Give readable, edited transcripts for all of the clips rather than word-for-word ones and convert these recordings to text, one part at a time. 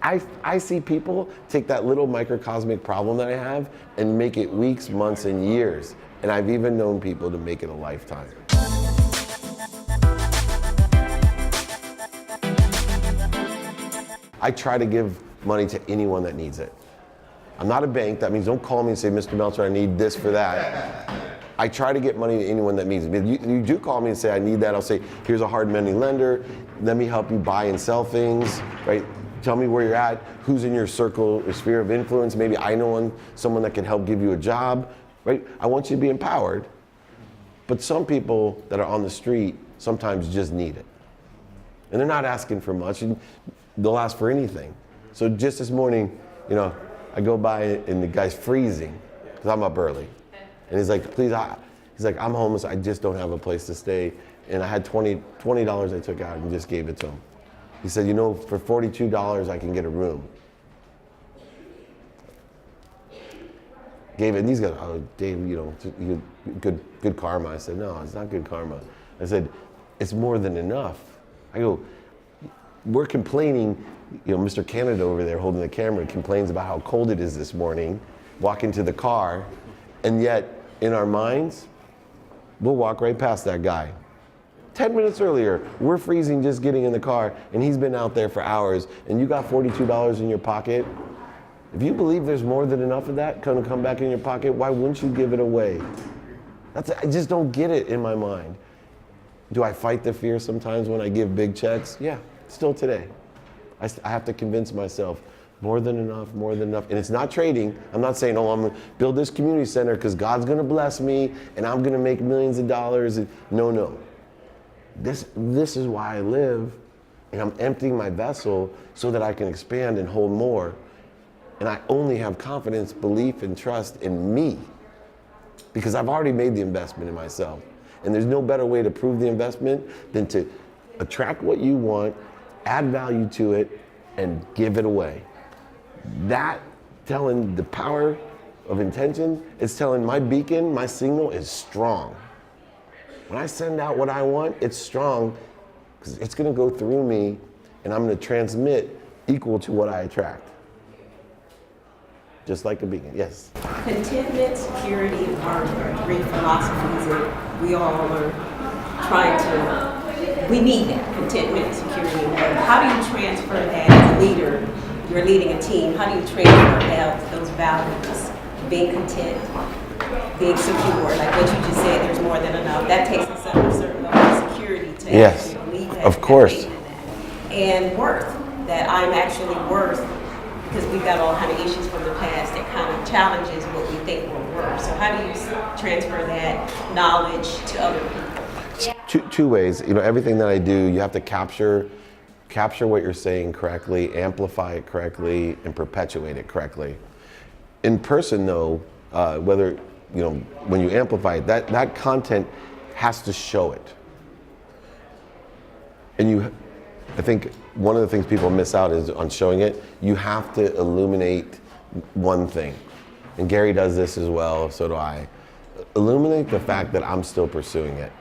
I see people take that little microcosmic problem that I have and make it weeks, months, and years. And I've even known people to make it a lifetime. I try to give money to anyone that needs it. I'm not a bank. That means don't call me and say, Mr. Meltzer, I need this for that. I try to get money to anyone that needs it. If you do call me and say, I need that, I'll say, here's a hard money lender. Let me help you buy and sell things, right? Tell me where you're at, who's in your circle, your sphere of influence. Maybe I know someone that can help give you a job, right? I want you to be empowered. But some people that are on the street sometimes just need it. And they're not asking for much, and they'll ask for anything. So just this morning, I go by and the guy's freezing, because I'm up early. And he's like, please, he's like, I'm homeless, I just don't have a place to stay. And I had $20 I took out and just gave it to him. He said, for $42 I can get a room. Gave it, and these guys, oh, Dave, good karma. I said, no, it's not good karma. I said, it's more than enough. I go, we're complaining, Mr. Canada over there holding the camera complains about how cold it is this morning, walk into the car, and yet in our minds, we'll walk right past that guy. 10 minutes earlier, we're freezing just getting in the car, and he's been out there for hours, and you got $42 in your pocket. If you believe there's more than enough of that going to come back in your pocket, why wouldn't you give it away? I just don't get it in my mind. Do I fight the fear sometimes when I give big checks? Yeah, still today. I have to convince myself, more than enough, more than enough. And it's not trading. I'm not saying, I'm going to build this community center because God's going to bless me and I'm going to make millions of dollars. No. This is why I live, and I'm emptying my vessel so that I can expand and hold more. And I only have confidence, belief, and trust in me because I've already made the investment in myself. And there's no better way to prove the investment than to attract what you want, add value to it, and give it away. That telling the power of intention, it's telling my beacon, my signal is strong. When I send out what I want, it's strong because it's going to go through me and I'm going to transmit equal to what I attract. Just like a beacon, yes. Contentment, security, and harmony are three philosophies that we all are trying to, we need that, contentment, security, and harmony. How do you transfer that as a leader? You're leading a team. How do you transfer those values? Being content, being secure, like what you just said, there's more than enough. That takes a certain level of security to yes, actually believe that. Of course. And worth, that I'm actually worth, because we've got all kind of issues from the past that kind of challenges what we think we're worth. So how do you transfer that knowledge to other people? Two ways. Everything that I do, you have to capture what you're saying correctly, amplify it correctly, and perpetuate it correctly. In person, though, whether when you amplify it, that content has to show it. And I think one of the things people miss out is on showing it. You have to illuminate one thing, and Gary does this as well. So do I. Illuminate the fact that I'm still pursuing it.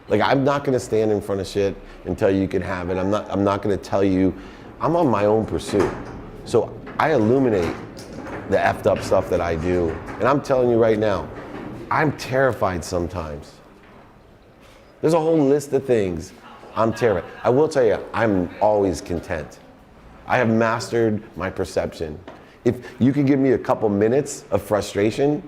Like, I'm not going to stand in front of shit and tell you can have it. I'm not going to tell you. I'm on my own pursuit. So I illuminate the effed up stuff that I do. And I'm telling you right now, I'm terrified sometimes. There's a whole list of things I'm terrified. I will tell you, I'm always content. I have mastered my perception. If you can give me a couple minutes of frustration,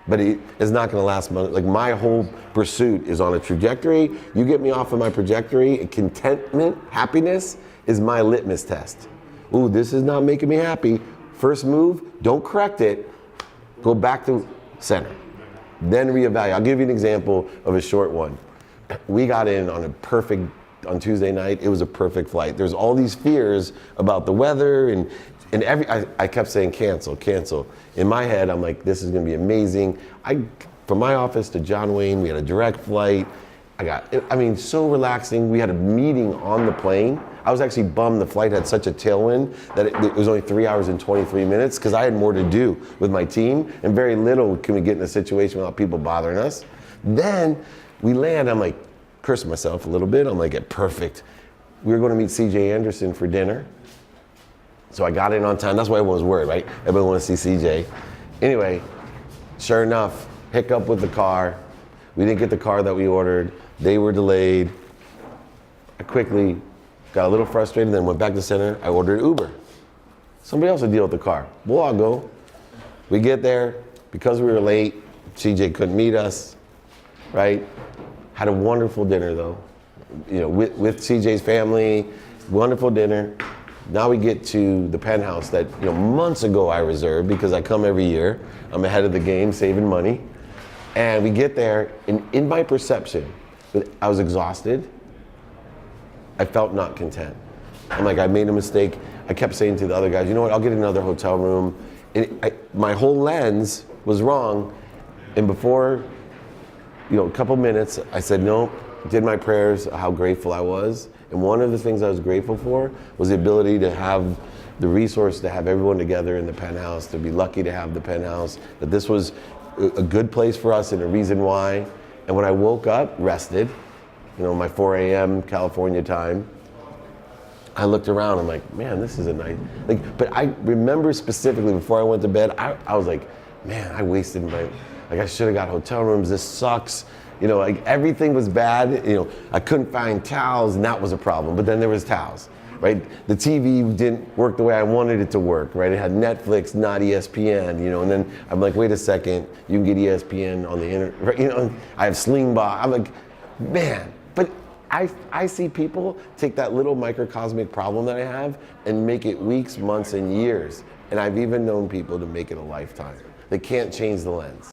but it's not going to last much. Like, my whole pursuit is on a trajectory. You get me off of my trajectory, and contentment, happiness is my litmus test. Ooh, this is not making me happy. First move, don't correct it. Go back to center. Then reevaluate. I'll give you an example of a short one. We got in on Tuesday night. It was a perfect flight. There's all these fears about the weather and I kept saying cancel. In my head, I'm like, this is gonna be amazing. From my office to John Wayne, we had a direct flight. So relaxing. We had a meeting on the plane. I was actually bummed the flight had such a tailwind that it was only 3 hours and 23 minutes because I had more to do with my team and very little can we get in a situation without people bothering us. Then we land, I'm like, cursing myself a little bit. I'm like, perfect. We were going to meet CJ Anderson for dinner. So I got in on time. That's why everyone was worried, right? Everyone wanted to see CJ. Anyway, sure enough, hiccup with the car. We didn't get the car that we ordered. They were delayed. I quickly got a little frustrated, then went back to center. I ordered Uber. Somebody else would deal with the car. Well, I'll go. We get there. Because we were late, CJ couldn't meet us, right? Had a wonderful dinner though, with CJ's family, wonderful dinner. Now we get to the penthouse that months ago I reserved because I come every year. I'm ahead of the game, saving money. And we get there, and in my perception, I was exhausted. I felt not content. I'm like, I made a mistake. I kept saying to the other guys, you know what, I'll get another hotel room. And my whole lens was wrong. And before, a couple minutes, I said, no, did my prayers, how grateful I was. And one of the things I was grateful for was the ability to have the resource to have everyone together in the penthouse, to be lucky to have the penthouse, that this was a good place for us and a reason why. And when I woke up, rested, my 4 a.m. California time, I looked around, I'm like, man, this is a nice, but I remember specifically before I went to bed, I was like, man, I wasted I should have got hotel rooms, this sucks. Everything was bad. I couldn't find towels, and that was a problem, but then there was towels, right? The TV didn't work the way I wanted it to work, right? It had Netflix, not ESPN, and then I'm like, wait a second, you can get ESPN on the internet, right? I have Slingbot. I'm like, man, but I see people take that little microcosmic problem that I have and make it weeks, months, and years. And I've even known people to make it a lifetime. They can't change the lens.